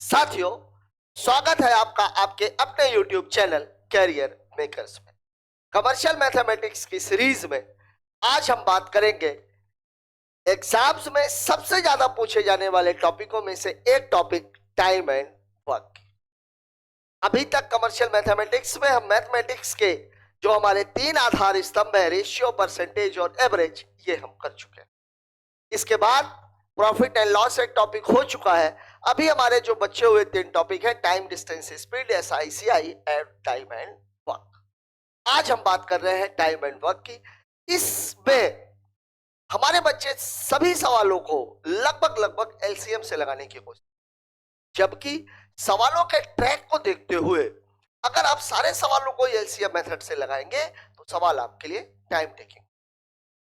साथियों, स्वागत है आपका आपके अपने YouTube चैनल कैरियर मेकर्स में। कमर्शियल मैथमेटिक्स की सीरीज में आज हम बात करेंगे एग्जाम्स में सबसे ज्यादा पूछे जाने वाले टॉपिकों में से एक टॉपिक टाइम एंड वर्क। अभी तक कमर्शियल मैथमेटिक्स में हम मैथमेटिक्स के जो हमारे तीन आधार स्तंभ है, रेशियो, परसेंटेज और एवरेज, ये हम कर चुके हैं। इसके बाद प्रॉफिट एंड लॉस एक टॉपिक हो चुका है। अभी हमारे जो बचे हुए तीन टॉपिक है time, distance, speed, SICI and time and work. आज हम बात कर रहे हैं टाइम एंड वर्क की। इसमें हमारे बच्चे सभी सवालों को लगभग LCM से लगाने की कोशिश, जबकि सवालों के ट्रैक को देखते हुए अगर आप सारे सवालों को LCM मेथड से लगाएंगे तो सवाल आपके लिए टाइम टेकिंग।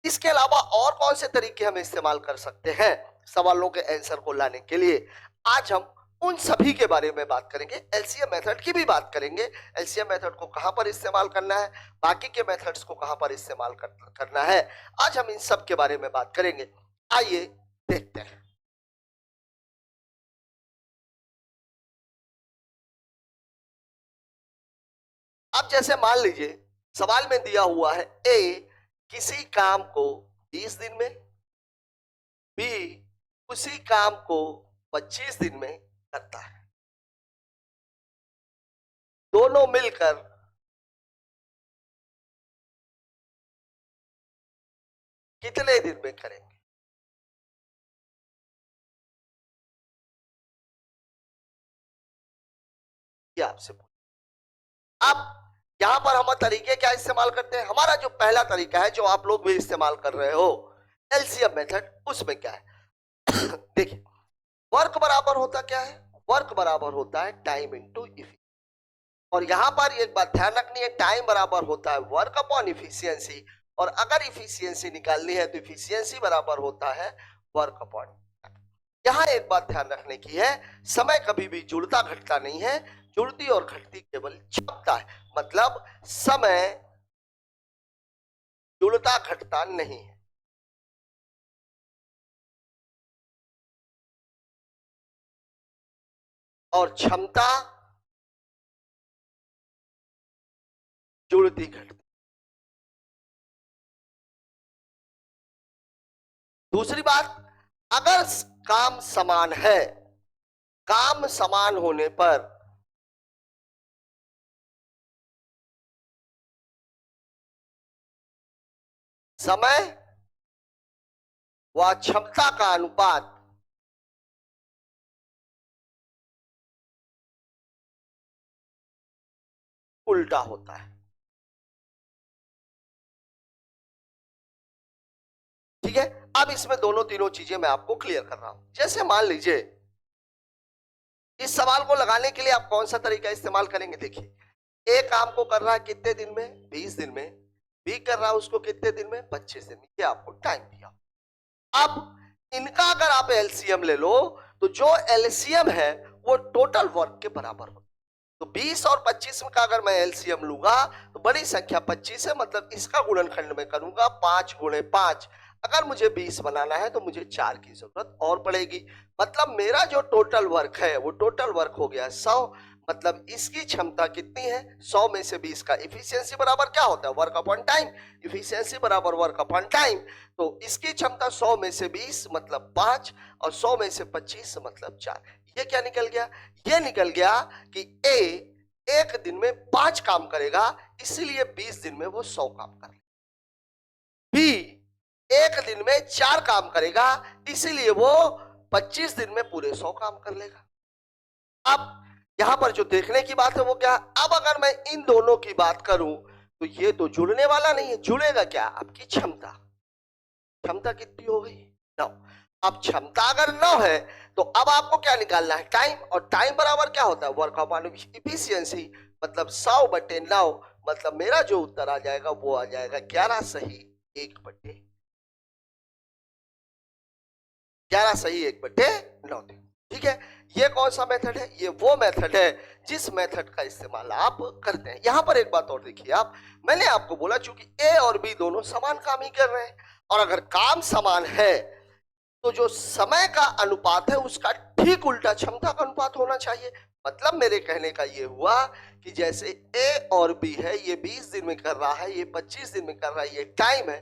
इसके अलावा और कौन से तरीके हम इस्तेमाल कर सकते हैं सवालों के आंसर को लाने के लिए, आज हम उन सभी के बारे में बात करेंगे। LCM मेथड की भी बात करेंगे। LCM मेथड को कहां पर इस्तेमाल करना है, बाकी के मेथड्स को कहां पर इस्तेमाल करना है, आज हम इन सब के बारे में बात करेंगे। आइए देखते हैं। अब जैसे मान लीजिए सवाल में दिया हुआ है ए किसी काम को 20 दिन में, बी उसी काम को 25 दिन में करता है। दोनों मिलकर कितने दिन में करेंगे? ये आपसे अब यहां पर हम तरीके क्या इस्तेमाल करते हैं? हमारा जो पहला तरीका है जो आप लोग भी इस्तेमाल कर रहे हो LCM मेथड, उसमें क्या है देखिए, वर्क बराबर होता क्या है? वर्क बराबर होता है टाइम इंटू इफिशिएंसी। और यहां पर एक बात ध्यान रखनी है, टाइम बराबर होता है वर्क अपॉन इफिशियंसी, और अगर इफिशियंसी निकालनी है तो इफिशियंसी बराबर होता है वर्क अपॉन। यहां एक बात ध्यान रखने की है, समय कभी भी जुड़ता घटता नहीं है, जुड़ती और घटती केवल क्षमता है। मतलब समय जुड़ता घटता नहीं है। और क्षमता जुड़ती घटती। दूसरी बात, अगर काम समान है, काम समान होने पर समय व क्षमता का अनुपात उल्टा होता है। ठीक है, अब इसमें दोनों तीनों चीजें मैं आपको क्लियर कर रहा हूं। जैसे मान लीजिए इस सवाल को लगाने के लिए आप कौन सा तरीका इस्तेमाल करेंगे? देखिए, ए काम को कर रहा है कितने दिन में? 20 दिन में। बी कर रहा है उसको कितने दिन में? 25 दिन में। ये आपको टाइम दिया। अब इनका अगर आप LCM ले लो तो जो LCM है वो टोटल वर्क के बराबर होता है। तो 20 और 25 का अगर मैं LCM लूंगा तो बड़ी संख्या 25 है, मतलब इसका गुणनखंड में करूंगा 5 गुणे 5। अगर मुझे 20 बनाना है तो मुझे 4 की जरूरत और पड़ेगी। मतलब मेरा जो टोटल वर्क है वो टोटल वर्क हो गया 100। मतलब इसकी क्षमता कितनी है? 100 में से 20 का इफिशियंसी बराबर क्या होता है? Work upon time. इफिशियंसी बराबर वर्क अपॉन टाइम। तो इसकी क्षमता 100 में से 20 मतलब 5, और 100 में से 25 मतलब 4। ये क्या निकल गया? ये निकल गया कि ए एक दिन में 5 काम करेगा, इसीलिए 20 दिन में वो 100 काम कर लेगा। बी एक दिन में 4 काम करेगा, इसीलिए वो 25 दिन में पूरे 100 काम कर लेगा। अब यहां पर जो देखने की बात है वो क्या? अब अगर मैं इन दोनों की बात करूं तो ये तो जुड़ने वाला नहीं है। जुड़ेगा क्या? आपकी क्षमता। क्षमता कितनी हो गई? 9। अब क्षमता अगर 9 है तो अब आपको क्या निकालना है? टाइम। और टाइम बराबर क्या होता है? Work upon efficiency. मतलब 100 बटे 9, मतलब मेरा जो उत्तर आ जाएगा वो आ जाएगा 11 सही 1 बटे 11 सही 1 बटे 9। ठीक है, ये कौन सा मेथड है? ये वो मेथड है जिस मेथड का इस्तेमाल आप करते हैं। यहां पर एक बात और देखिए आप, मैंने आपको बोला चूंकि ए और बी दोनों समान काम ही कर रहे हैं, और अगर काम समान है तो जो समय का अनुपात है उसका ठीक उल्टा क्षमता का अनुपात होना चाहिए। मतलब मेरे कहने का ये हुआ कि जैसे ए और बी है, ये 20 दिन में कर रहा है, ये 25 दिन में कर रहा है, ये टाइम है,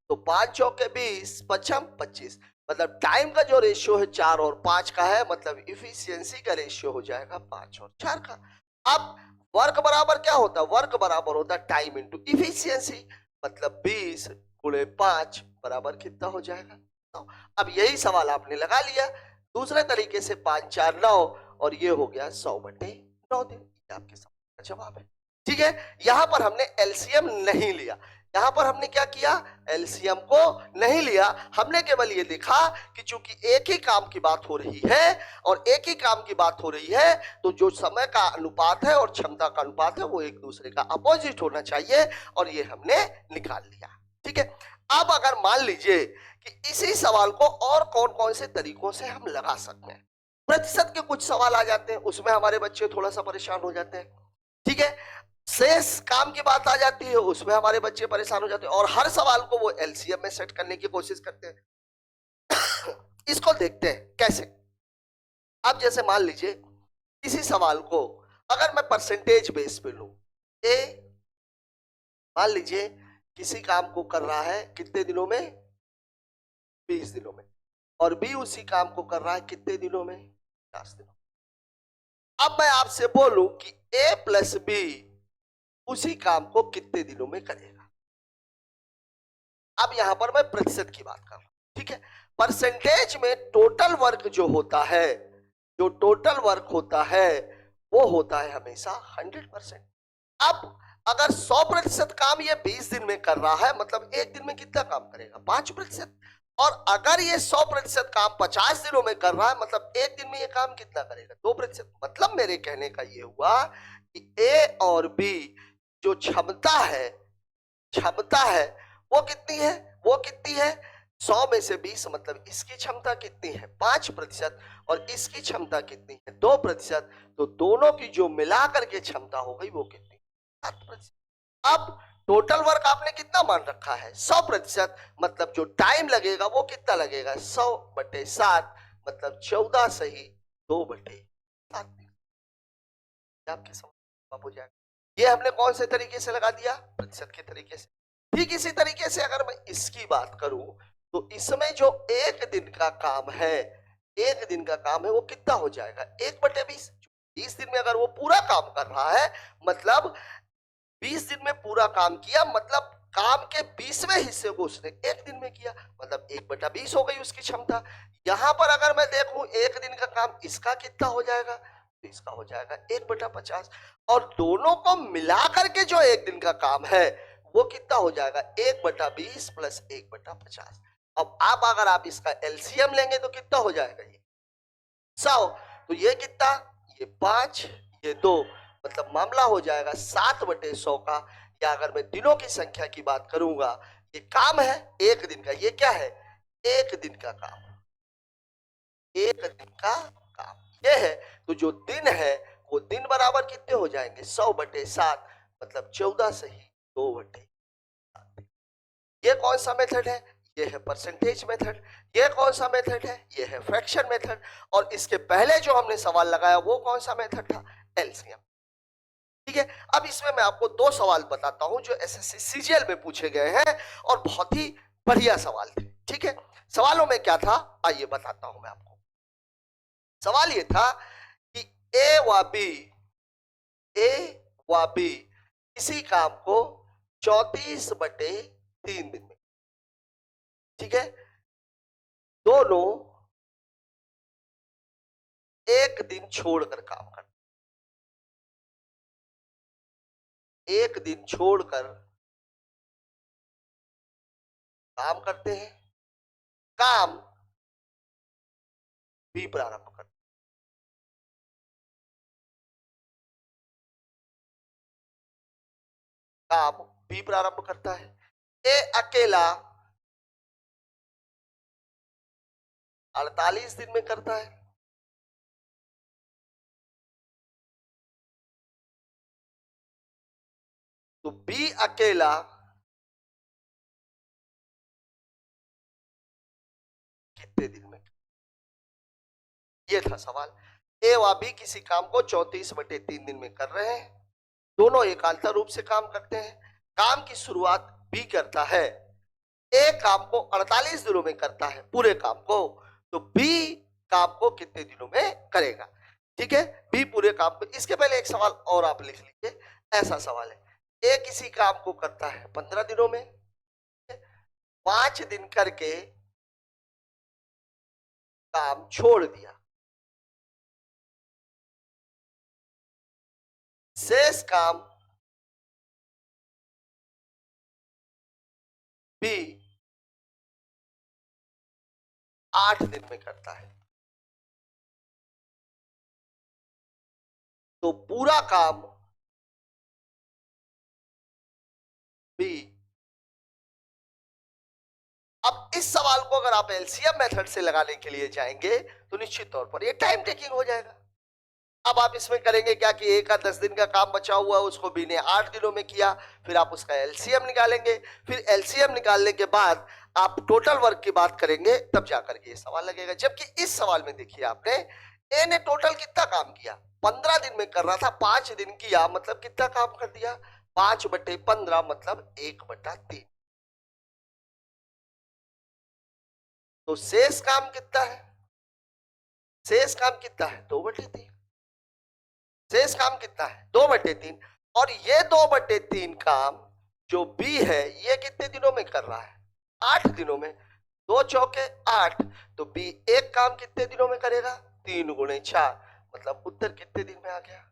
तो 5 चौके 20, पचम 25, मतलब टाइम का जो रेशियो है 4 और 5 का है, मतलब इफिशियंसी का रेशियो हो जाएगा 5 और 4 का। अब वर्क बराबर क्या होता है? वर्क बराबर होता है टाइम इंटू इफिशियंसी, मतलब 20 गुणे 5 बराबर कितना हो जाएगा? 9। अब यही सवाल आपने लगा लिया दूसरे तरीके से, 5 4 9 और ये हो गया 100/9 दिन। ये आपके सवाल का जवाब है। ठीक है, यहां पर हमने एलसीएम नहीं लिया। यहां पर हमने क्या किया? एलसीएम को नहीं लिया। हमने केवल ये देखा कि चूंकि एक ही काम की बात हो रही है और एक ही काम की बात हो रही है, तो जो समय का अनुपात है और क्षमता का अनुपात है वो एक दूसरे का अपोजिट होना चाहिए, और ये हमने निकाल लिया। ठीक है, अब अगर मान लीजिए कि इसी सवाल को और कौन कौन से तरीकों से हम लगा सकते हैं। प्रतिशत के कुछ सवाल आ जाते हैं, उसमें हमारे बच्चे थोड़ा सा परेशान हो जाते हैं। ठीक है, शेष काम की बात आ जाती है, उसमें हमारे बच्चे परेशान हो जाते हैं, और हर सवाल को वो एलसीएम में सेट करने की कोशिश करते हैं। इसको देखते हैं कैसे। अब जैसे मान लीजिए इसी सवाल को अगर मैं परसेंटेज बेस पे लूं, ए मान लीजिए किसी काम को कर रहा है कितने दिनों में? 20 दिनों में, और बी उसी काम को कर रहा है कितने दिनों में? 50 दिनों। अब मैं आपसे बोलूं कि ए प्लस बी उसी काम को कितने दिनों में करेगा? अब यहां पर मैं प्रतिशत की बात कर रहा हूं। ठीक है, परसेंटेज में टोटल वर्क जो होता है, जो टोटल वर्क होता है वो होता है हमेशा 100%। अब अगर 100% काम ये 20 दिन में कर रहा है, मतलब एक दिन में कितना काम करेगा? 5%। और अगर ये 100% काम 50 दिनों में कर रहा है, मतलब एक दिन में ये काम कितना करेगा? 2%। मतलब मेरे कहने का ये हुआ कि ए और बी जो क्षमता है, क्षमता है वो कितनी है? वो कितनी है? 100 में से 20, मतलब इसकी क्षमता कितनी है? 5%, और इसकी क्षमता कितनी है? 2%। तो दोनों की जो मिलाकर के क्षमता हो गई वो कितनी? 7%। अब टोटल वर्क आपने कितना मान रखा है? 100%, मतलब जो टाइम लगेगा वो कितना लगेगा? 100/7, मतलब 14 सही 2/7। आपके समझ हो जाएगा। ये हमने कौन से तरीके से लगा दिया? प्रतिशत के तरीके से। ठीक इसी तरीके से अगर मैं इसकी बात करूं, तो इसमें जो एक दिन का काम है, एक दिन का काम है वो कितना हो जाएगा? 1/20। 20 दिन में अगर वो पूरा काम कर रहा है, मतलब 20 दिन में पूरा काम किया, मतलब काम के 20वें हिस्से को उसने एक दिन में किया, मतलब 1/20 हो गई उसकी क्षमता। यहां पर अगर मैं देखूं एक दिन का काम, इसका कितना हो जाएगा? तो इसका हो जाएगा 1/50, और दोनों को मिलाकर के जो एक दिन का काम है वो कितना हो जाएगा? 1/20 प्लस 1/50। अब आप अगर आप इसका एलसीएम लेंगे तो कितना हो जाएगा? ये 100। तो ये कितना? ये 5, ये 2, मतलब मामला हो जाएगा 7/100 का। या अगर मैं दिनों की संख्या की बात करूंगा, ये काम है एक दिन का, ये क्या है? एक दिन का काम, एक दिन का काम ये है। तो जो दिन है वो दिन बराबर कितने हो जाएंगे? 100/7, मतलब 14 सही 2/7। ये कौन सा मेथड है? ये है परसेंटेज मेथड। ये कौन सा मेथड है? ये है फ्रैक्शन मेथड। और इसके पहले जो हमने सवाल लगाया वो कौन सा मेथड था? एलसीएम। ठीक है, अब इसमें मैं आपको दो सवाल बताता हूं जो एसएससी सीजीएल में पूछे गए हैं, और बहुत ही बढ़िया सवाल थे। ठीक है, सवालों में क्या था आइए बताता हूं मैं आपको। सवाल ये था कि ए व बी इसी काम को 34/3 दिन में, ठीक है, दोनों एक दिन छोड़कर काम करते, एक दिन छोड़कर काम करते हैं, काम भी प्रारंभ करते हैं। काम भी प्रारंभ करता है। ए अकेला 48 दिन में करता है, तो बी अकेला कितने दिन में? ये था सवाल। ए व बी किसी काम को 34/3 दिन में कर रहे हैं। दोनों एकांतर रूप से काम करते हैं। काम की शुरुआत बी करता है। ए काम को 48 दिनों में करता है पूरे काम को, तो बी काम को कितने दिनों में करेगा? ठीक है, बी पूरे काम को। इसके पहले एक सवाल और आप लिख लीजिए, ऐसा सवाल है, ए किसी काम को करता है 15 दिनों में, 5 दिन करके काम छोड़ दिया, शेष काम बी 8 दिन में करता है, तो पूरा काम बी। अब इस सवाल को अगर आप एलसीएम मेथड से लगाने के लिए जाएंगे तो निश्चित तौर पर ये टाइम टेकिंग हो जाएगा। अब आप इसमें करेंगे क्या कि ए का 10 दिन का काम बचा हुआ है, उसको बी ने 8 दिनों में किया, फिर आप उसका एलसीएम निकालेंगे, फिर एलसीएम निकालने के बाद आप टोटल वर्क की बात करेंगे, तब जाकर के ये सवाल लगेगा। जबकि इस सवाल में देखिए आपने, ए ने टोटल कितना काम किया, 15 दिन में कर रहा था, 5 दिन किया, मतलब कितना काम कर दिया, 5/15 मतलब 1/3। तो शेष काम कितना है, शेष काम कितना है 2/3। शेष काम कितना है 2/3, और ये 2/3 काम जो बी है ये कितने दिनों में कर रहा है, 8 दिनों में। 2 चौके 8, तो बी एक काम कितने दिनों में करेगा, 3 गुणे 4, मतलब उत्तर कितने दिन में आ गया।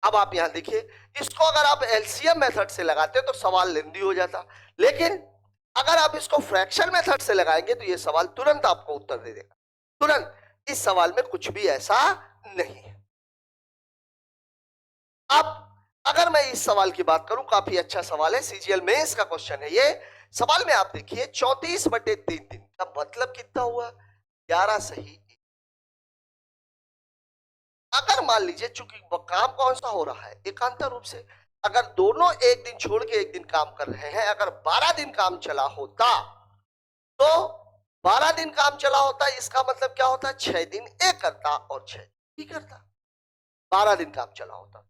अब आप यहां देखिए, इसको अगर आप एलसीएम मेथड से लगाते तो सवाल लेंदी हो जाता, लेकिन अगर आप इसको फ्रैक्शन मेथड से लगाएंगे तो ये सवाल तुरंत आपको उत्तर दे देगा, तुरंत। इस सवाल में कुछ भी ऐसा नहीं है। अब अगर मैं इस सवाल की बात करूं, काफी अच्छा सवाल है, सीजीएल मेंस का क्वेश्चन है ये। सवाल में आप देखिए 34/3 दिन का मतलब कितना हुआ, 11 सही। अगर मान लीजिए, चूंकि काम कौन सा हो रहा है, एकांतर रूप से, अगर दोनों एक दिन छोड़ के एक दिन काम कर रहे हैं, अगर 12 दिन काम चला होता तो 12 दिन काम चला होता, इसका मतलब क्या होता, 6 दिन ए करता और 6 बी करता, 12 दिन काम चला होता।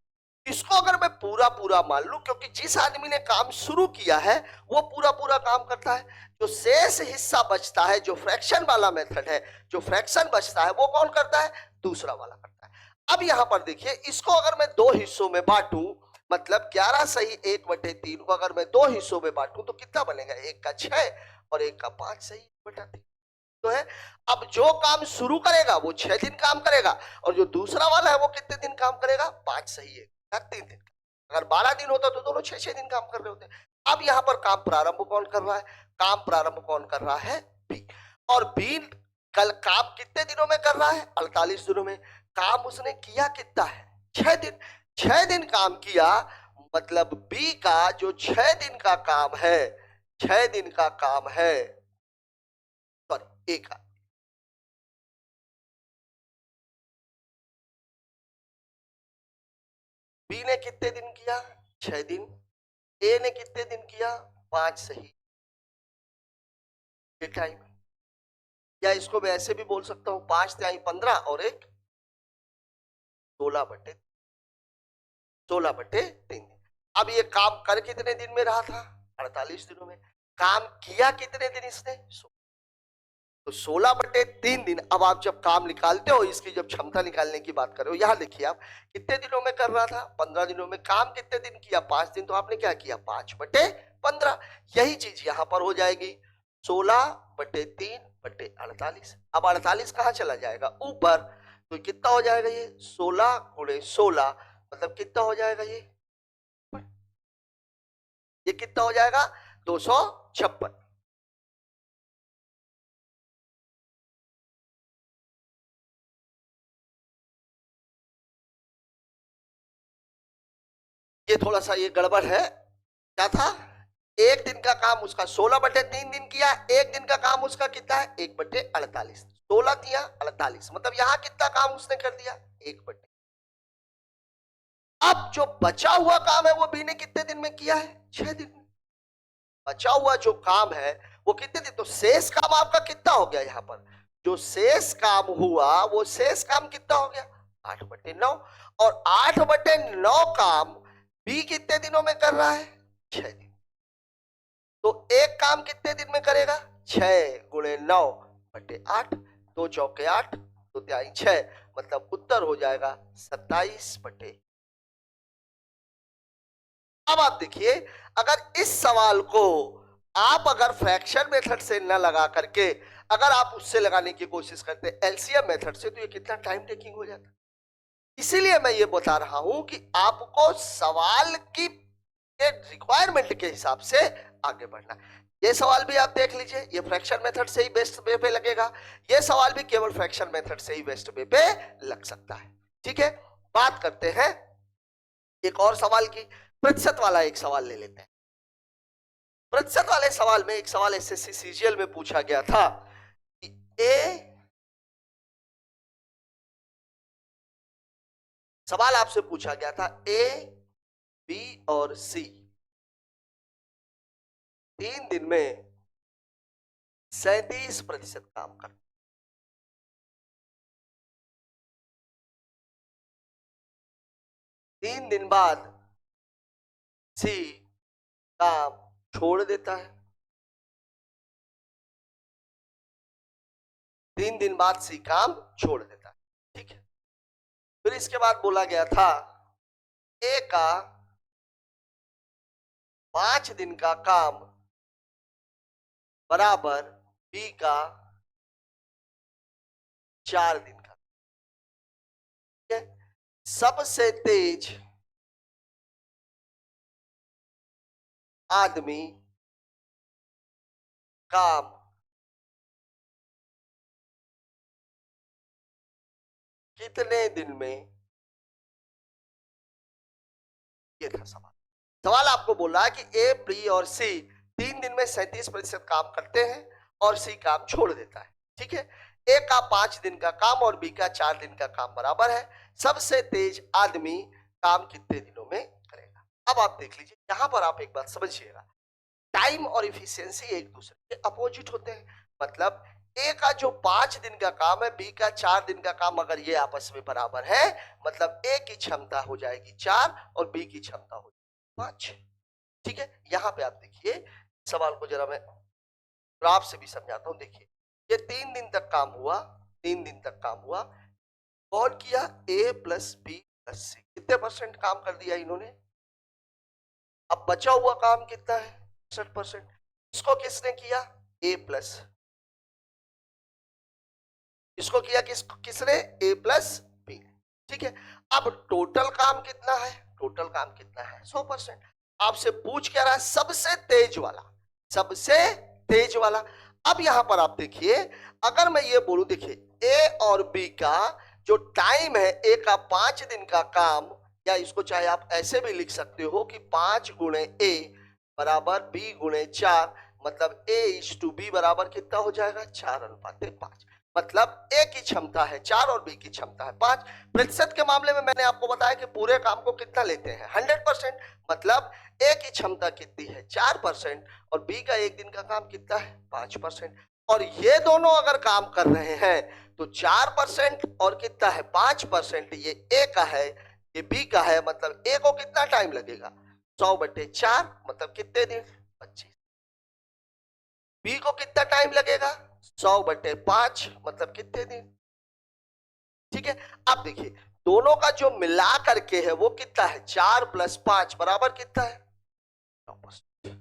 इसको अगर मैं पूरा पूरा मान लूं, क्योंकि जिस आदमी ने काम शुरू किया है वो पूरा पूरा काम करता है, जो शेष हिस्सा बचता है, जो फ्रैक्शन वाला मेथड है, जो फ्रैक्शन बचता है वो कौन करता है, दूसरा वाला करता है। अब यहां पर देखिए, इसको अगर मैं 2 हिस्सों में बांटूं, मतलब 11 सही 1/3 को अगर मैं 2 हिस्सों में बांटूं तो कितना बनेगा, एक का 6 और एक का 5 सही 1/3 तो है। अब जो काम शुरू करेगा वो 6 दिन काम करेगा, और जो दूसरा वाला है वो कितने दिन काम करेगा, 5 सही है 3 दिन। अगर 12 दिन होता तो दोनों 6 दिन काम कर रहे होते। अब यहां पर काम प्रारंभ कौन कर रहा है, काम प्रारंभ कौन कर रहा है, बी। और बी कल काम कितने दिनों में कर रहा है, 48 दिनों में। काम उसने किया कितना है, 6 दिन। 6 दिन काम किया, मतलब बी का जो 6 दिन का काम है, 6 दिन का काम है, सॉरी ए का, बी ने कितने दिन किया, 6 दिन, ए ने कितने दिन किया, 5 सही टाइम। या इसको मैं ऐसे भी बोल सकता हूं, 5 तिहाई 15 और एक 16/3 दिन। अब ये काम कर कितने दिन में रहा था, 48 दिनों में। काम किया कितने दिन इसने, तो 16/3 दिन। अब आप जब काम निकालते हो, इसकी जब क्षमता निकालने की बात कर रहे हो, यहां देखिए आप कितने दिनों में कर रहा था, 15 दिनों में। काम कितने दिन किया, 5 दिन, तो आपने क्या किया, 5/15। यही चीज यहां पर हो जाएगी, 16/3/48। अब 48 कहां चला जाएगा, ऊपर, तो कितना हो जाएगा ये, 16 गुणे 16, मतलब कितना हो जाएगा ये कितना हो जाएगा, 256। ये थोड़ा सा ये गड़बड़ है, क्या था, एक दिन का काम उसका 16/3 दिन किया, एक दिन का काम उसका कितना है, 1/48, 16 दिया 48, मतलब यहां कितना काम उसने कर दिया, 1/। अब जो बचा हुआ काम है वो बी ने कितने दिन में किया है, 6 दिन में। बचा हुआ जो काम है वो कितने दिन, तो शेष काम आपका कितना हो गया, यहां पर जो शेष काम हुआ वो शेष काम कितना हो गया 8/9, और 8/9 काम बी कितने दिनों में कर रहा है 6 दिन। तो एक काम कितने दिन में करेगा 6 × 9/8, 2 चौके 8, 2 तिहाई 6, मतलब उत्तर हो जाएगा 27/। अब आप देखिए, अगर इस सवाल को आप अगर फ्रैक्शन मेथड से न लगा करके अगर आप उससे लगाने की कोशिश करते एलसीएम मेथड से, तो ये कितना टाइम टेकिंग हो जाता। इसीलिए मैं ये बता रहा हूं कि आपको सवाल की रिक्वायरमेंट के हिसाब से आगे बढ़ना। ये सवाल भी आप देख लीजिए, ये फ्रैक्शन मेथड से ही बेस्ट वे पे लगेगा, ये सवाल भी केवल फ्रैक्शन मेथड से ही बेस्ट वे पे लग सकता है। ठीक है, बात करते हैं एक और सवाल की। प्रतिशत वाला एक सवाल ले लेते हैं। प्रतिशत वाले सवाल में एक सवाल एसएससी सीजीएल में पूछा गया था कि सवाल आपसे पूछा गया था ए, बी और सी 3 दिन में 37% काम कर, 3 दिन बाद सी काम छोड़ देता है, 3 दिन बाद सी काम छोड़ देता है। ठीक है, फिर इसके बाद बोला गया था ए का 5 दिन का काम बराबर बी का 4 दिन का। ठीक है, सबसे तेज आदमी काम कितने दिन में, ये था सवाल। सवाल आपको बोला है कि ए, बी और सी 3 दिन में 37% काम करते हैं और सी काम छोड़ देता है। ठीक है, ए का 5 दिन का काम और बी का 4 दिन का काम बराबर है, सबसे तेज आदमी काम कितने दिनों में करेगा। अब आप देख लीजिए, यहां पर आप एक बात समझिएगा, टाइम और इफिशियंसी एक दूसरे के अपोजिट होते हैं। मतलब ए का जो 5 दिन का काम है, बी का 4 दिन का काम, अगर ये आपस में बराबर है, मतलब ए की क्षमता हो जाएगी 4 और बी की क्षमता हो जाएगी 5। ठीक है, यहां पे आप देखिए, सवाल को जरा मैं ग्राफ से भी समझाता हूं। देखिए, ये 3 दिन तक काम हुआ, 3 दिन तक काम हुआ, कौन किया ए प्लस बी प्लस सी, कितने % काम कर दिया इन्होंने। अब बचा हुआ काम कितना है 60%, इसको किसने किया ए प्लस, इसको किया किसने ए प्लस बी। ठीक है, अब टोटल काम कितना है, टोटल काम कितना है 100%। आपसे पूछ क्या रहा है सबसे तेज वाला, सबसे तेज वाला। अब यहां पर आप देखिए, अगर मैं ये बोलूं, देखिए ए और बी का जो टाइम है, ए का 5 दिन का काम, या इसको चाहे आप ऐसे भी लिख सकते हो कि 5 × ए बराबर बी × 4, मतलब A/B बराबर कितना हो जाएगा 4:5। मतलब ए की क्षमता है 4 और बी की क्षमता है 5। प्रतिशत के मामले में मैंने आपको बताया कि पूरे काम को कितना लेते हैं 100%, मतलब ए की क्षमता कितनी है 4% और बी का एक दिन का काम कितना है 5%। और ये दोनों अगर काम कर रहे हैं तो 4% और कितना है 5%, ये ए का है ये बी का है, मतलब ए को कितना टाइम लगेगा 100/4, मतलब कितने दिन 25। बी को कितना टाइम लगेगा 100/5, मतलब कितने दिन। ठीक है, अब देखिए दोनों का जो मिला करके है वो कितना है 4 + 5 बराबर कितना है 9%,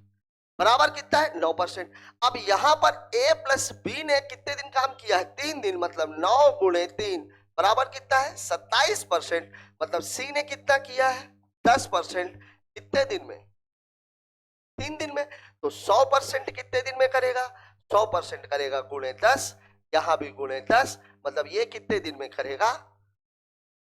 बराबर कितना है 9%। अब यहां पर ए प्लस बी ने कितने दिन काम किया है 3 दिन, मतलब 9 × 3 बराबर कितना है 27%, मतलब सी ने कितना किया है 10%, कितने दिन में 3 दिन में। तो 100% कितने दिन में करेगा 100% करेगा ×10, यहां भी ×10, मतलब ये कितने दिन में करेगा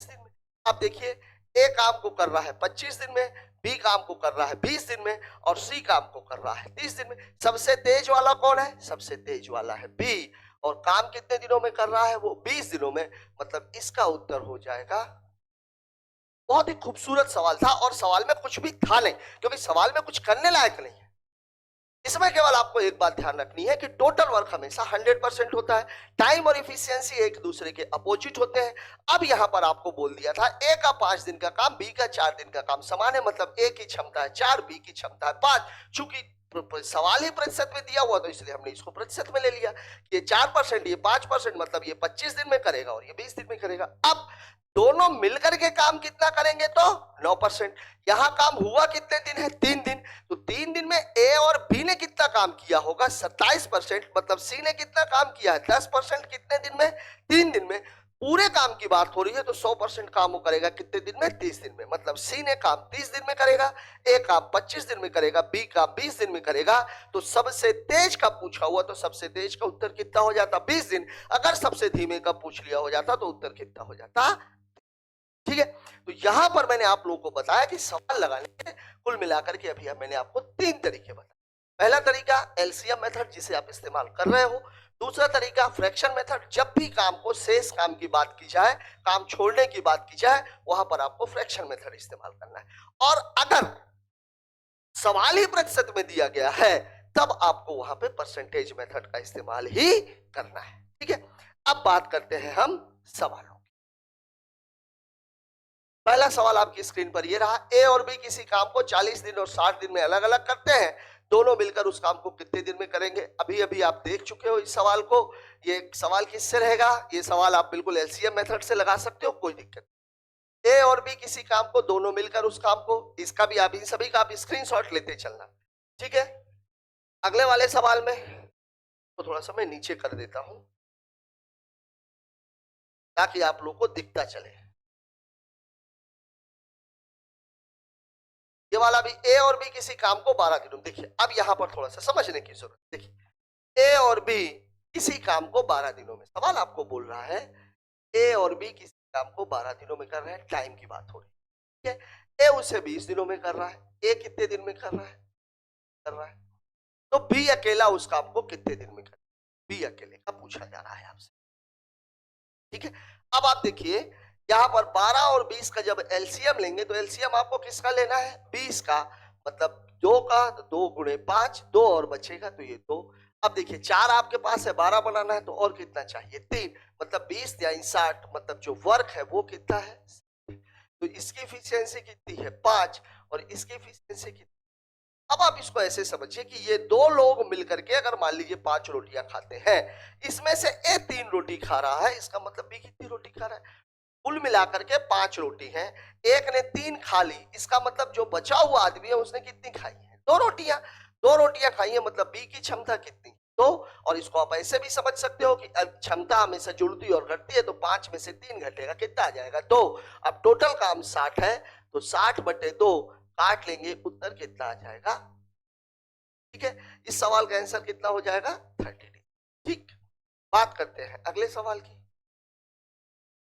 20 दिन में। अब देखिए ए काम को कर रहा है 25 दिन में, बी काम को कर रहा है 20 दिन में और सी काम को कर रहा है 30 दिन में। सबसे तेज वाला कौन है, सबसे तेज वाला है बी, और काम कितने दिनों में कर रहा है वो 20 दिनों में, मतलब इसका उत्तर हो जाएगा। बहुत ही खूबसूरत सवाल था और सवाल में कुछ भी था नहीं, क्योंकि सवाल में कुछ करने लायक नहीं है। इसमें केवल आपको एक बात ध्यान रखनी है कि टोटल वर्क हमेशा 100% होता है, टाइम और इफिशियंसी एक दूसरे के अपोजिट होते हैं। अब यहां पर आपको बोल दिया था ए का 5 दिन का काम, बी का 4 दिन का काम समान है, मतलब ए की क्षमता है 4, बी की क्षमता है 5। चूंकि सवाल ही प्रतिशत में दिया हुआ तो इसलिए हमने इसको प्रतिशत में ले लिया। ये 4%, ये 5%, मतलब ये 25 दिन में करेगा और ये 20 दिन में करेगा। अब दोनों मिलकर के काम कितना करेंगे तो 9%। यहां काम हुआ कितने दिन है? 3 दिन। तो 3 दिन में ए और बी ने कितना काम किया होगा? 27%। मतलब सी ने कितना काम किया है? 10%। कितने दिन में? 3 दिन में। पूरे काम की बात हो रही है तो 100% काम वो करेगा कितने दिन में? 30 दिन में। मतलब सी ने काम 30 दिन में करेगा, ए काम 25 दिन में करेगा, बी काम 20 दिन में करेगा। तो सबसे तेज का पूछा हुआ तो सबसे तेज का उत्तर कितना हो जाता? 20 दिन। अगर सबसे धीमे का पूछ लिया हो जाता तो उत्तर कितना हो जाता? ठीक है। तो यहां पर मैंने आप लोगों को बताया कि सवाल लगाने के कुल मिलाकर के अभी मैंने आपको 3 तरीके बताए। पहला तरीका एलसीएम मेथड जिसे आप इस्तेमाल कर रहे हो। दूसरा तरीका फ्रैक्शन मेथड, जब भी काम को शेष काम की बात की जाए, काम छोड़ने की बात की जाए, वहां पर आपको फ्रैक्शन मेथड इस्तेमाल करना है। और अगर सवाल ही प्रतिशत में दिया गया है तब आपको वहां पे परसेंटेज मेथड का इस्तेमाल ही करना है। ठीक है। अब बात करते हैं हम सवालों। पहला सवाल आपकी स्क्रीन पर ये रहा, ए और बी किसी काम को 40 दिन और 60 दिन में अलग अलग करते हैं, दोनों मिलकर उस काम को कितने दिन में करेंगे? अभी अभी आप देख चुके हो इस सवाल को। ये सवाल किससे रहेगा? ये सवाल आप बिल्कुल एलसीएम मेथड से लगा सकते हो, कोई दिक्कत नहीं। ए और बी किसी काम को, दोनों मिलकर उस काम को, इसका भी आप इन सभी का आप स्क्रीनशॉट लेते चलना। ठीक है। अगले वाले सवाल में तो थोड़ा सा मैं नीचे कर देता हूं ताकि आप लोग को दिखता चले। ये वाला भी, ए और बी किसी काम को 12 दिनों। देखिए अब यहां पर थोड़ा सा समझने की जरूरत। देखिए ए और बी किसी काम को 12 दिनों में, सवाल आपको बोल रहा है ए और बी किसी काम को 12 दिनों में कर रहे हैं, टाइम की बात हो रही है। ठीक है। ए उसे 20 दिनों में कर रहा है, ए कितने दिन में कर रहा है। तो बी अकेला उस काम को कितने दिन में कर, बी अकेले का पूछा जा रहा है आपसे। ठीक है। अब आप देखिए यहां पर 12 और 20 का जब एलसीएम लेंगे तो एलसीएम आपको किसका लेना है? 20 का, मतलब 2 का, तो 2 गुणे 5, 2 और बचेगा तो ये 2। अब देखिए 4 आपके पास है, 12 बनाना है तो और कितना चाहिए? 3, मतलब 20 या 60, मतलब जो वर्क है वो कितना है? तो इसकी एफिशिएंसी कितनी है? 5, और इसकी एफिशिएंसी कितनी? अब आप इसको ऐसे समझिए कि ये 2 लोग मिलकर के अगर मान लीजिए 5 रोटियां खाते हैं, इसमें से ए 3 रोटी खा रहा है, इसका मतलब बी कितनी रोटी खा रहा है? कुल मिलाकर के 5 रोटी है, एक ने 3 खा ली, इसका मतलब जो बचा हुआ आदमी है उसने कितनी खाई है? 2 रोटियां। 2 रोटियां खाई है, मतलब बी की क्षमता कितनी? 2। और इसको आप ऐसे भी समझ सकते हो कि क्षमता हमेशा जुड़ती और घटती है, तो 5 में से 3 घटेगा, कितना आ जाएगा? 2। अब टोटल काम 60 है तो 60/2 काट लेंगे, उत्तर कितना आ जाएगा? ठीक है। इस सवाल का आंसर कितना हो जाएगा? 30 ठीक। बात करते हैं अगले सवाल की।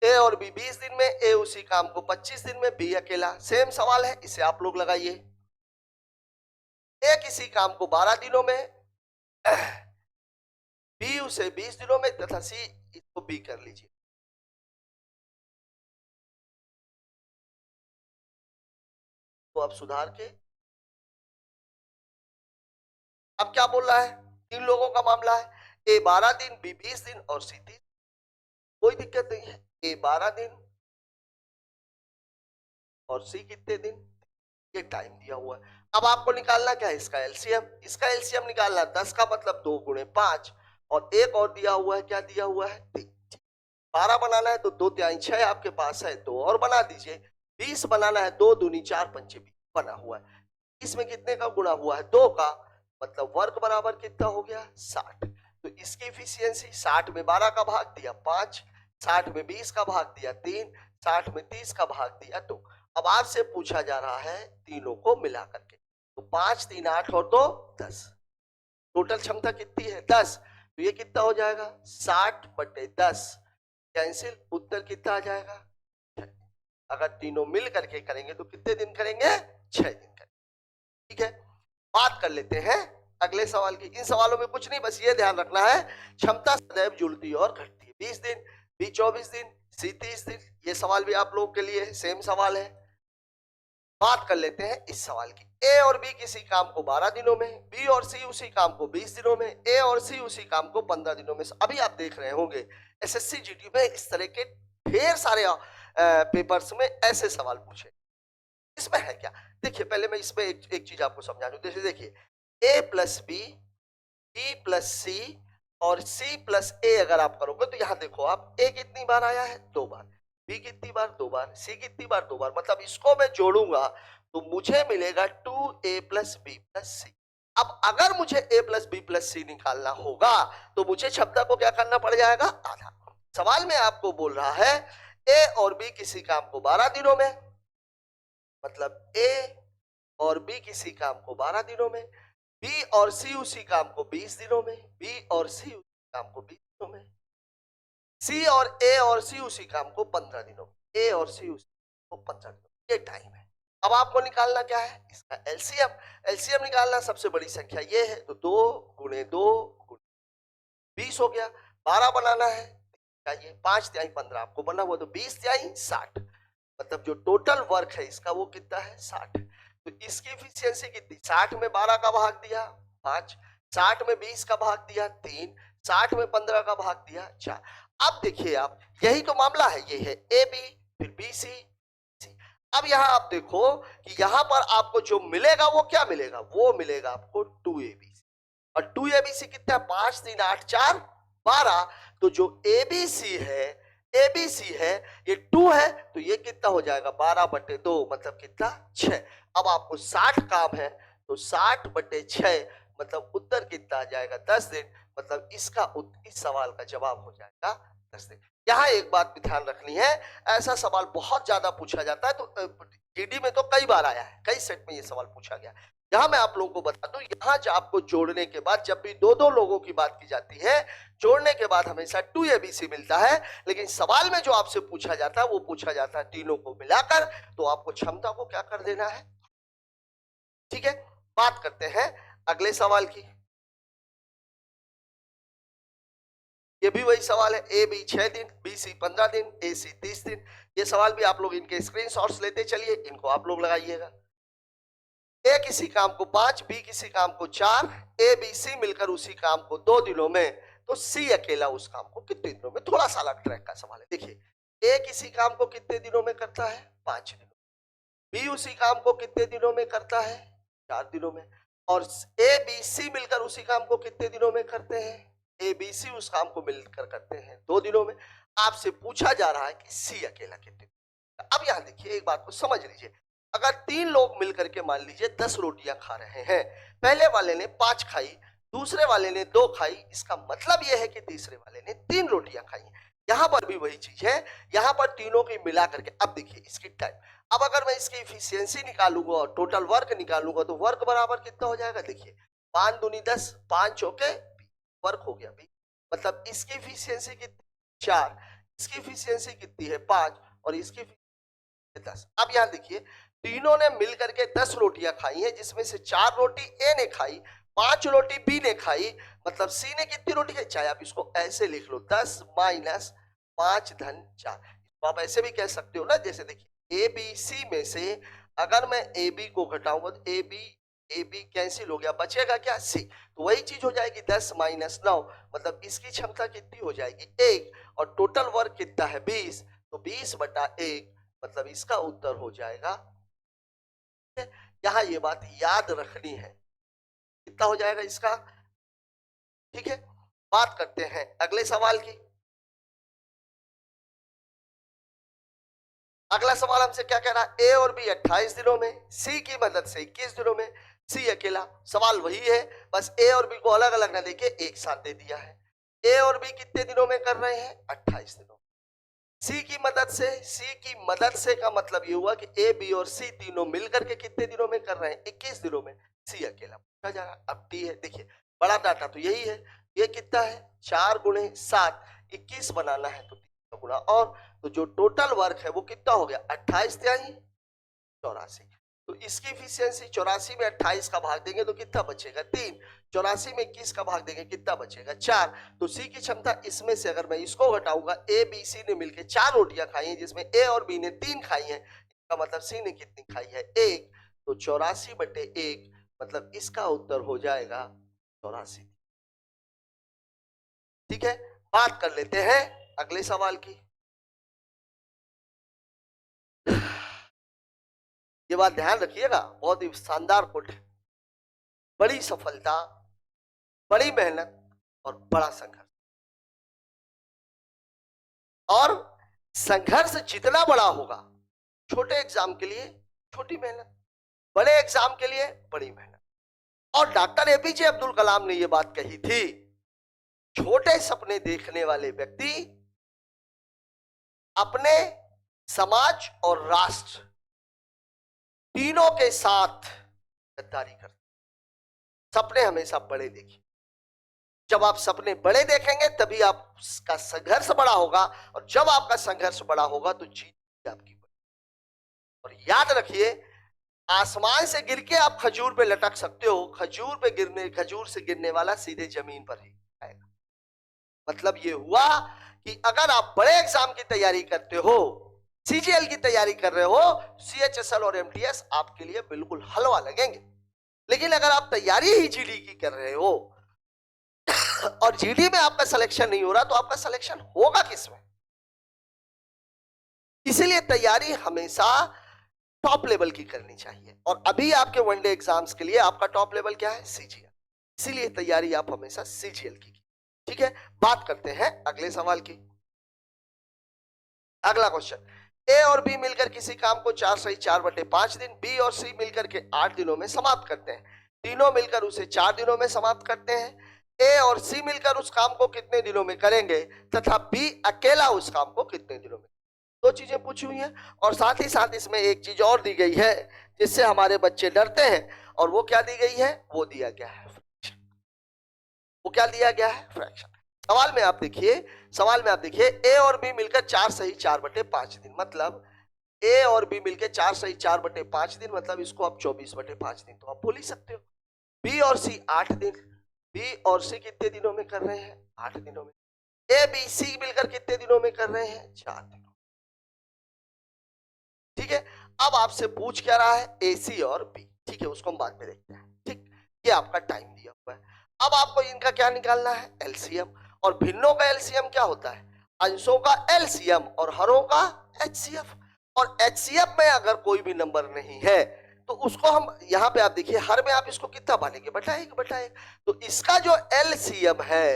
ए और बी 20 दिन में, ए उसी काम को 25 दिन में, बी अकेला। सेम सवाल है, इसे आप लोग लगाइए। ए किसी काम को 12 दिनों में, बी उसे 20 दिनों में, तथा सी, इसको बी कर लीजिए। तो अब सुधार के, अब क्या बोल रहा है? 3 लोगों का मामला है, ए 12 दिन, बी 20 दिन और सी 30। कोई दिक्कत नहीं है। ए 12 दिन और सी कितने दिन? ये टाइम दिया हुआ है। अब आपको निकालना क्या है? इसका एलसीएम। इसका एलसीएम निकालना 10 का, मतलब 2 गुणे 5, और एक और दिया हुआ है, क्या दिया हुआ है? 3। 12 बनाना है तो 2 तिहाई 6 आपके पास है, 2 और बना दीजिए। 20 बनाना है, 2 दूनी 4 पंचे 20 बना हुआ है। इसमें कितने का गुणा हुआ है? 2 का, मतलब वर्क बराबर कितना हो गया? 60। तो इसकी इफिशियंसी 60 में 12 का भाग दिया 5, 60 में 20 का भाग दिया 3, 60 में 30 का भाग दिया 2। अब आपसे पूछा जा रहा है तीनों को मिला करके, तो 5 3 8 और 2 10, टोटल क्षमता कितनी है? 10। तो ये कितना हो जाएगा? 60/10 कैंसिल, उत्तर कितना आ जाएगा? 6। अगर तीनों मिल करके करेंगे तो कितने दिन करेंगे? 6 दिन करेंगे। ठीक है। बात कर लेते हैं अगले सवाल की। इन सवालों में कुछ नहीं, बस ये ध्यान रखना है क्षमता सदैव जुड़ती और घटती है। 20 दिन, बी 24 दिन, सी 30 दिन। ये सवाल भी आप लोगों के लिए सेम सवाल है। बात कर लेते हैं इस सवाल की। ए और बी किसी काम को 12 दिनों में, बी और सी उसी काम को 20 दिनों में, ए और सी उसी काम को 15 दिनों में। अभी आप देख रहे होंगे एसएससी जीडी में इस तरह के ढेर सारे पेपर्स में ऐसे सवाल पूछे। इसमें है क्या, देखिए पहले मैं इसमें एक चीज आपको समझा दूं। जैसे देखिए ए प्लस बी, बी प्लस सी और सी प्लस ए अगर आप करोगे तो यहां देखो आप, ए कितनी बार आया है? 2 बार, बी कितनी बार? 2 बार, सी कितनी बार? 2 बार। मतलब इसको मैं जोड़ूंगा तो मुझे मिलेगा 2a प्लस बी प्लस सी। अब अगर मुझे a प्लस बी प्लस सी निकालना होगा तो मुझे क्षमता को क्या करना पड़ जाएगा? आधा। सवाल में आपको बोल रहा है a और b किसी काम को 12 दिनों में, मतलब a और b किसी काम को 12 दिनों में, b और c उसी काम को 20 दिनों में, b और c उसी काम को 20 दिनों में, c और a और c उसी काम को 15 दिनों में, a और c उसी को 15 दिनों, ये टाइम है। अब आपको निकालना क्या है? इसका एलसीएम। एलसीएम निकालना, सबसे बड़ी संख्या ये है तो 2 गुणे 2 गुणे 20 हो गया। 12 बनाना है चाहिए, 5 तिहाई 15 आपको बनना हुआ तो 20 तिहाई 60, मतलब जो टोटल वर्क है इसका वो कितना है? 60। तो इसकी एफिशिएंसी कितनी? 60 में 12 का भाग दिया 5, 60 में 20 का भाग दिया 3, 60 में 15 का भाग दिया 4। अब देखिए आप, यही तो मामला है, ये है ए बी फिर बी सी। अब यहां आप देखो कि यहां पर आपको जो मिलेगा वो क्या मिलेगा? वो मिलेगा आपको 2abc। और 2abc कितना? 5 3 8 4 12। तो जो abc है ये 2 है तो ये कितना हो जाएगा? 12/2, मतलब कितना? 6। अब आपको 60 काम है तो 60/6 मतलब उत्तर कितना आ जाएगा? 10 दिन। मतलब इसका इस सवाल का जवाब हो जाएगा 10 दिन। यहाँ एक बात भी ध्यान रखनी है, ऐसा सवाल बहुत ज्यादा पूछा जाता है, तो जीडी में तो कई बार आया है, कई सेट में ये सवाल पूछा गया। यहाँ मैं आप लोगों को बता दूं, यहाँ जो आपको जोड़ने के बाद, जब भी 2-2 लोगों की बात की जाती है, जोड़ने के बाद हमेशा 2abc मिलता है। लेकिन सवाल में जो आपसे पूछा जाता है वो पूछा जाता है तीनों को मिलाकर, तो आपको क्षमता को क्या कर देना है। ठीक है, बात करते हैं अगले सवाल की। ये भी वही सवाल है, ए बी 6 दिन, बी सी 15 दिन, ए सी 30 दिन। ये सवाल भी आप लोग इनके स्क्रीनशॉट्स लेते चलिए, इनको आप लोग लगाइएगा। ए किसी काम को 5, बी किसी काम को 4, ए बी सी मिलकर उसी काम को 2 दिनों में, तो सी अकेला उस काम को कितने दिनों में? थोड़ा सा अलग ट्रैक का सवाल है। देखिए ए किसी काम को कितने दिनों में करता है? 5 दिनों। बी उसी काम को कितने दिनों में करता है? 4 दिनों में। और ए बी सी मिलकर उसी काम को कितने दिनों में करते हैं? ए बी सी उस काम को मिलकर करते हैं 2 दिनों में। आपसे पूछा जा रहा है कि सी अकेला कितने। अब यहां देखिए, एक बात को समझ लीजिए, अगर 3 लोग मिलकर के मान लीजिए 10 रोटियां खा रहे हैं, पहले वाले ने 5 खाई, दूसरे वाले ने 2 खाई, इसका मतलब यह है कि तीसरे वाले ने 3 रोटियां खाई। यहां पर भी वही चीज है, यहां पर तीनों की मिला करके। अब देखिए इसकी टाइम, अब अगर मैं इसकी इफिशियंसी निकालूंगा और टोटल वर्क निकालूंगा तो वर्क बराबर कितना हो जाएगा? देखिए 5 दूनी 10, 5 चौके वर्क हो गया। मतलब इसकी इफिशियंसी कितनी? 4, इसकी इफिशियंसी कितनी है? 5, और इसकी 10। अब यहां देखिए, तीनों ने मिलकर के 10 रोटियां खाई हैं, जिसमें से 4 रोटी ए ने खाई, 5 रोटी बी ने खाई। मतलब सी ने कितनी रोटी खाई? चाहे आप इसको ऐसे लिख लो, 10 माइनस 5 धन 4। तो आप ऐसे भी कह सकते हो ना, जैसे देखिए ए बी सी में से अगर मैं ए बी को घटाऊंगा तो ए बी कैंसिल हो गया, बचेगा क्या? सी। तो वही चीज हो जाएगी 10 माइनस 9, मतलब इसकी क्षमता कितनी हो जाएगी? 1। और टोटल वर्क कितना है? 20। तो 20/1, मतलब इसका उत्तर हो जाएगा। यहां ये बात याद रखनी है, कितना हो जाएगा इसका। ठीक है, बात करते हैं अगले सवाल की। अगला सवाल हमसे क्या कह रहा है? ए और बी 28 दिनों में, सी की मदद से 21 दिनों में, सी अकेला। सवाल वही है, बस ए और बी को अलग अलग ना देके एक साथ दे दिया है। ए और बी कितने दिनों में कर रहे हैं? 28 दिनों। सी की मदद से, सी की मदद से का मतलब ये हुआ कि ए बी और सी तीनों मिलकर के कितने दिनों में कर रहे हैं? 21 दिनों में। सी अकेला पूछा जा रहा। अब डी है, देखिए बड़ा डाटा तो यही है, ये कितना है? 4 गुणे 7, 21 बनाना है तो 3 गुना और, तो जो टोटल वर्क है वो कितना हो गया? 28 तिहाई 84। तो इसकी इफिशियंसी 84 में 28 का भाग देंगे तो कितना बचेगा? 3। 84 में 21 का भाग देंगे कितना बचेगा? 4। तो सी की क्षमता, इसमें से अगर मैं इसको घटाऊंगा, ए बी सी ने मिलकर 4 रोटियां खाई हैं, जिसमें ए और बी ने 3 खाई हैं, का मतलब सी ने कितनी खाई है, 1, तो 84/1 मतलब इसका उत्तर हो जाएगा 84। ठीक है, बात कर लेते हैं अगले सवाल की। ये बात ध्यान रखिएगा, बहुत ही शानदार कोट, बड़ी सफलता, बड़ी मेहनत और बड़ा संघर्ष। और संघर्ष जितना बड़ा होगा, छोटे एग्जाम के लिए छोटी मेहनत, बड़े एग्जाम के लिए बड़ी मेहनत। और डॉक्टर एपीजे अब्दुल कलाम ने यह बात कही थी, छोटे सपने देखने वाले व्यक्ति अपने समाज और राष्ट्र तीनों के साथ गद्दारी करते। सपने हमेशा बड़े देखिए, जब आप सपने बड़े देखेंगे तभी आपका संघर्ष बड़ा होगा, और जब आपका संघर्ष बड़ा होगा तो जीत आपकी बड़ी। और याद रखिए, आसमान से गिर के आप खजूर पे लटक सकते हो, खजूर से गिरने वाला सीधे जमीन पर ही आएगा। मतलब ये हुआ कि अगर आप बड़े एग्जाम की तैयारी करते हो, सीजीएल की तैयारी कर रहे हो, सीएचएसएल और एमटीएस आपके लिए बिल्कुल हलवा लगेंगे। लेकिन अगर आप तैयारी ही जीडी की कर रहे हो और जीडी में आपका सिलेक्शन नहीं हो रहा, तो आपका सिलेक्शन होगा किसमें? इसीलिए तैयारी हमेशा टॉप लेवल की करनी चाहिए। और अभी आपके वनडे एग्जाम्स के लिए आपका टॉप लेवल क्या है? सीजीएल। इसीलिए तैयारी आप हमेशा सीजीएल की। ठीक है, बात करते हैं अगले सवाल की। अगला क्वेश्चन, ए और बी मिलकर किसी काम को 4 सही 4/5 दिन, बी और सी मिलकर के 8 दिनों में समाप्त करते हैं। तीनों मिलकर उसे 4 दिनों में समाप्त करते हैं। ए और सी मिलकर उस काम को कितने दिनों में करेंगे तथा बी अकेला उस काम को कितने दिनों में? दो चीजें पूछी हुई हैं, और साथ ही साथ इसमें एक चीज और दी गई है जिससे हमारे बच्चे डरते हैं, और वो क्या दी गई है? वो दिया गया है फ्रैक्शन। वो क्या दिया गया है? फ्रैक्शन। सवाल में आप देखिए, ए और बी मिलकर 4 सही 4/5 दिन, मतलब ए और बी मिलकर 4 सही 4/5 दिन, मतलब इसको आप 24/5 दिन तो आप बोल ही सकते हो। बी और सी 8 दिन, बी और सी कितने दिनों में कर रहे हैं? 8 दिनों में। ए बी सी मिलकर कितने दिनों में कर रहे हैं? 4 दिनों। ठीक है, अब आपसे पूछ क्या रहा है? ए सी और बी। ठीक है, उसको हम बाद में देखते हैं। ठीक, ये आपका टाइम दिया हुआ है। अब आपको इनका क्या निकालना है? एलसीएम। और भिन्नों का एलसीएम क्या होता है? अंशों का एलसीएम और हरों का एचसीएफ। और एचसीएफ में अगर कोई भी नंबर नहीं है तो उसको हम यहाँ पे आप देखिए, हर में आप इसको कितना बांटेंगे? बटा एक। तो इसका जो एलसीएम है,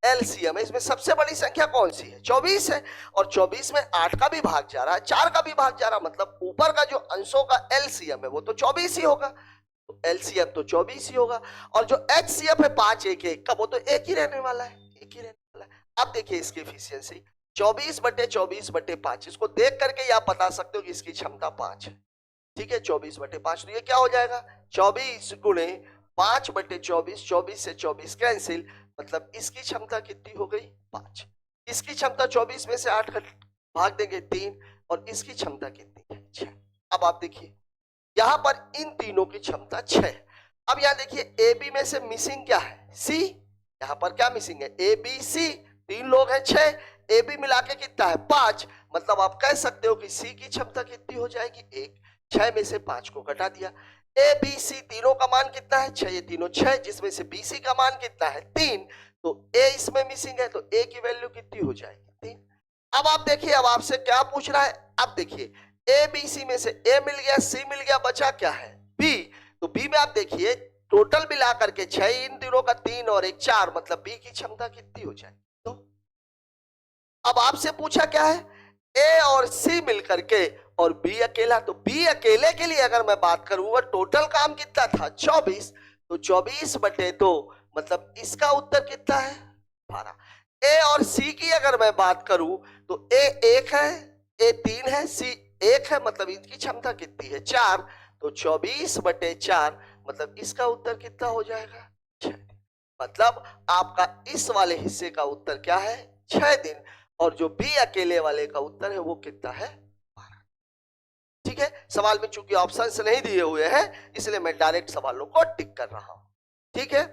एलसीएम है, इसमें सबसे बड़ी संख्या कौन सी है? 24 है। और 24 में 8 का भी भाग जा रहा है, 4 का भी भाग जा रहा है, मतलब ऊपर का जो अंशों का एलसीएम है वो तो 24 ही होगा। तो एलसीएम तो 24 ही होगा। और जो एचसीएफ है 5 1 1 का, वो तो एक ही रहने वाला है, एक ही रहने वाला है। अब देखिए इसकी एफिशिएंसी 24/24/5, इसको देख करके आप बता सकते हो कि इसकी क्षमता 5 है। ठीक है, 24/5, तो ये क्या हो जाएगा? 24 गुणे 5/24, 24 से 24 कैंसिल, मतलब इसकी क्षमता कितनी हो गई? 5। इसकी क्षमता 24 में से 8 भाग देंगे 3, और इसकी क्षमता कितनी है? 6। अब आप देखिए यहां पर इन तीनों की क्षमता 6। अब यहां देखिए ए बी में से मिसिंग क्या है? सी। यहां पर क्या मिसिंग है? ए बी सी, 3 लोग हैं 6, ए बी मिला के कितना है? 5। मतलब आप कह सकते हो कि सी की क्षमता कितनी हो जाएगी? 1। 6 में से 5 को घटा दिया। ए बी सी तीनों का मान कितना है? 6। ये तीनों 6, जिसमें से बी सी का मान कितना है? 3। तो ए इसमें मिसिंग है, तो ए की वैल्यू कितनी हो जाएगी? 3। अब आप देखिए, अब आपसे क्या पूछ रहा है? अब देखिए ए बी सी में से ए मिल गया, सी मिल गया, बचा क्या है? बी। तो बी में आप देखिए टोटल मिला करके 6, इन तीनों का 3 और 1 4, मतलब बी की क्षमता कितनी हो जाएगी? तो अब आपसे पूछा क्या है? ए और सी मिलकर के और बी अकेला। तो बी अकेले के लिए अगर मैं बात करूंगा, टोटल काम कितना था? 24। तो 24/2, मतलब इसका उत्तर कितना है? 12। ए और सी की अगर मैं बात करूं तो ए 1 है, ए 3 है, सी 1 है, मतलब इसकी क्षमता कितनी है? 4। तो 24/4, मतलब इसका उत्तर कितना हो जाएगा? 6 दिन। मतलब आपका इस वाले हिस्से का उत्तर क्या है? 6 दिन। और जो बी अकेले वाले का उत्तर है वो कितना है? 12। ठीक है, सवाल में चूंकि ऑप्शंस नहीं दिए हुए हैं इसलिए मैं डायरेक्ट सवालों को टिक कर रहा हूं। ठीक है,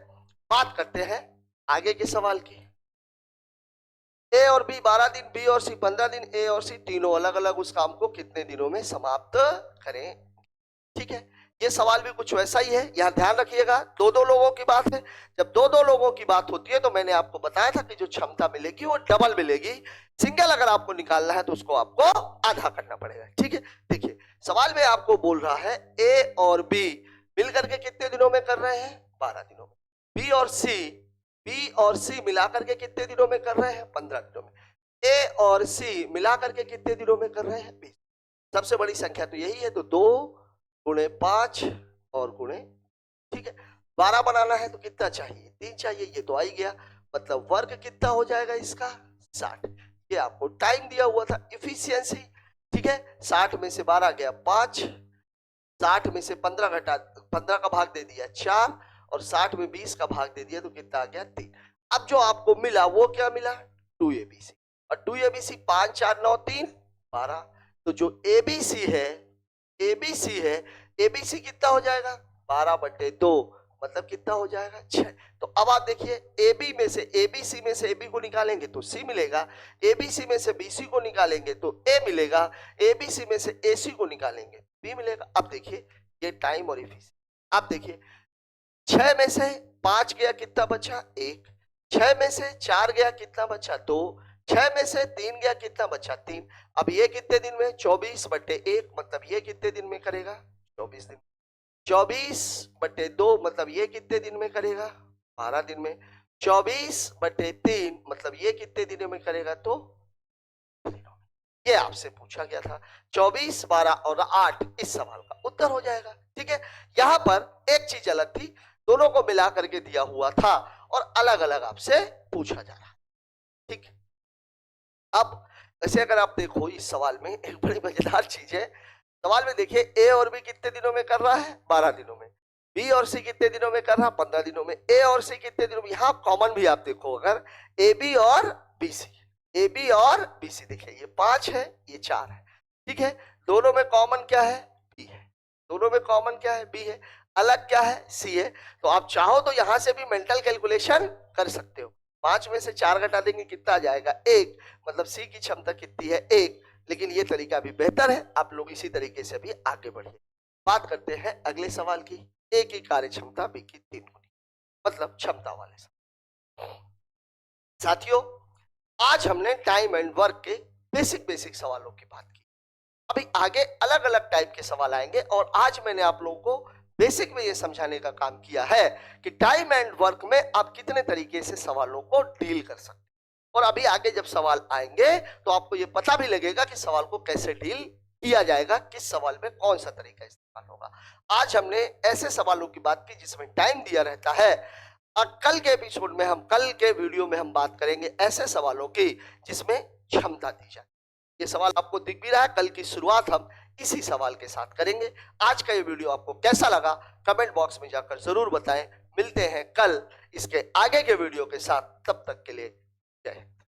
बात करते हैं आगे के सवाल की। ए और बी 12 दिन, बी और सी 15 दिन, ए और सी तीनों अलग अलग उस काम को कितने दिनों में समाप्त करें। ठीक है, ये सवाल भी कुछ वैसा ही है। यहां ध्यान रखिएगा, दो दो लोगों की बात है। जब दो दो लोगों की बात होती है तो मैंने आपको बताया था कि जो क्षमता मिलेगी वो डबल मिलेगी। सिंगल अगर आपको निकालना है तो उसको आपको आधा करना पड़ेगा। ठीक है, देखिए सवाल में आपको बोल रहा है ए और बी मिलकर के कितने दिनों में कर रहे हैं, 12 दिनों में। बी और सी मिलाकर के कितने दिनों में कर रहे हैं, 15 दिनों में। ए और सी मिलाकर के कितने दिनों में कर रहे हैं, 20। सबसे बड़ी संख्या तो यही है, तो 2 गुणे 5 और गुणे, ठीक है 12 बनाना है तो कितना चाहिए, 3 चाहिए। ये तो आ ही गया, मतलब वर्ग कितना हो जाएगा इसका, 60। ये आपको टाइम दिया हुआ था, इफिशियंसी। ठीक है, 60 में से 12 गया 5, 60 में से 15 घटा, 15 का भाग दे दिया 4, और 60 में 20 का भाग दे दिया तो कितना आ गया, 3। अब जो आपको मिला वो क्या मिला, 2abc, और 2abc 5 4 9 3 12। तो जो abc है, abc कितना हो जाएगा, 12/2, मतलब कितना हो जाएगा, 6। तो अब आप देखिए ab में से, abc में से ab को निकालेंगे तो c मिलेगा, abc में से bc को निकालेंगे तो a मिलेगा, abc में से ac को निकालेंगे b मिलेगा। अब देखिए ये टाइम और इफिशिएंसी, आप देखिए 6 में से 5 गया कितना बचा, 1। 6 में से 4 गया कितना बचा, 2। 6 में से 3 गया कितना बचा, 3। अब ये कितने दिन में, 24/1, मतलब ये कितने दिन में करेगा, 24 दिन। 24/2 मतलब ये कितने दिन में करेगा, 12 दिन में। 24/3 मतलब ये कितने दिनों में करेगा, तो ये आपसे पूछा गया था। 24, 12 और 8 इस सवाल का उत्तर हो जाएगा। ठीक है, यहां पर एक चीज अलग थी, दोनों को मिला करके दिया हुआ था और अलग अलग आपसे पूछा जा रहा है। ठीक, अब वैसे अगर आप देखो इस सवाल में एक बड़ी मजेदार चीज है। सवाल में देखिए ए और बी कितने दिनों में कर रहा है, 12 दिनों में। बी और सी कितने दिनों में कर रहा है, 15 दिनों में। ए और सी कितने दिनों में, यहां कॉमन भी आप देखो, अगर ए बी और बी सी, ए बी और बी सी, देखिए ये 5 है, ये 4 है। ठीक है, दोनों में कॉमन क्या है, बी है। दोनों में कॉमन क्या है, बी है। अलग क्या है, सी है। तो आप चाहो तो यहां से भी मेंटल कैलकुलेशन कर सकते हो। 5 में से 4 घटा देंगे कितना आ जाएगा, 1, मतलब सी की क्षमता कितनी है, 1। लेकिन ये तरीका भी बेहतर है, आप लोग इसी तरीके से भी आगे बढ़िए। बात करते हैं अगले सवाल की। ए की कार्य क्षमता बी की 3 गुनी, मतलब क्षमता वाले सवाल। साथियों, आज हमने टाइम एंड वर्क के बेसिक सवालों की बात की। अभी आगे अलग अलग टाइप के सवाल आएंगे, और आज मैंने आप लोगों को बेसिक में ये समझाने का काम किया है कि टाइम एंड वर्क में आप कितने तरीके से सवालों को डील कर सकते हैं। और अभी आगे जब सवाल आएंगे तो आपको ये पता भी लगेगा कि सवाल को कैसे डील किया जाएगा, किस सवाल में कौन सा तरीका इस्तेमाल होगा। आज हमने ऐसे सवालों की बात की जिसमें टाइम दिया रहता है, और कल के एपिसोड में कल के वीडियो में हम बात करेंगे ऐसे सवालों की जिसमें क्षमता दी जाए। ये सवाल आपको दिख भी रहा है, कल की शुरुआत हम इसी सवाल के साथ करेंगे। आज का ये वीडियो आपको कैसा लगा कमेंट बॉक्स में जाकर जरूर बताएं। मिलते हैं कल इसके आगे के वीडियो के साथ, तब तक के लिए जय हिंद।